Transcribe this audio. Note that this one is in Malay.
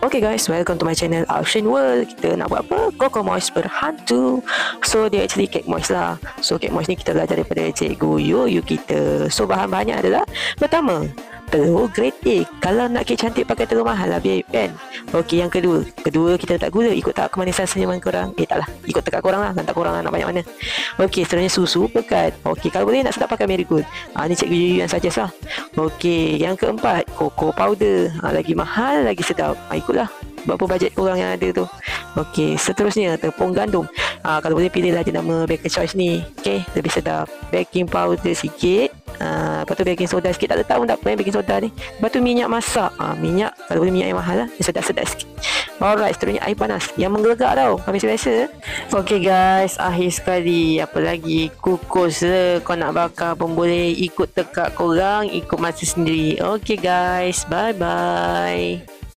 Okay guys, welcome to my channel Ocean World. Kita nak buat apa? Coco Moist berhantu. So dia actually cake moist lah. So cake moist ni kita belajar daripada cikgu Yoyo kita. So bahan-bahannya adalah, pertama, telur grade A. Kalau nak kek cantik pakai telur mahal lah babe kan. Okey, yang kedua kita letak gula. Ikut tak kemanisan senyuman korang? Taklah, ikut tekak korang lah. Nanti korang nak banyak mana. Okey, seterusnya susu pekat. Okey, kalau boleh nak sedap pakai Marigold. Ni cikgu Yuyu yang suggest lah. Okey, yang keempat, cocoa powder. Lagi mahal, lagi sedap. Ikutlah berapa bajet korang yang ada tu. Okey, seterusnya tepung gandum. Kalau boleh pilihlah jenama Baker Choice ni. Okey, lebih sedap. Baking powder sikit. Lepas tu baking soda sikit. Tak letak pun tak apa baking soda ni. Lepas tu minyak masak. Minyak, kalau boleh minyak yang mahal lah. Yang sedap-sedap sikit. Alright, seterusnya air panas yang menggelegak tau. Biasa-biasa. Okey guys, akhir sekali. Apa lagi, kukus le. Kau nak bakar pun boleh. Ikut tekak korang, ikut masa sendiri. Okey guys, bye-bye.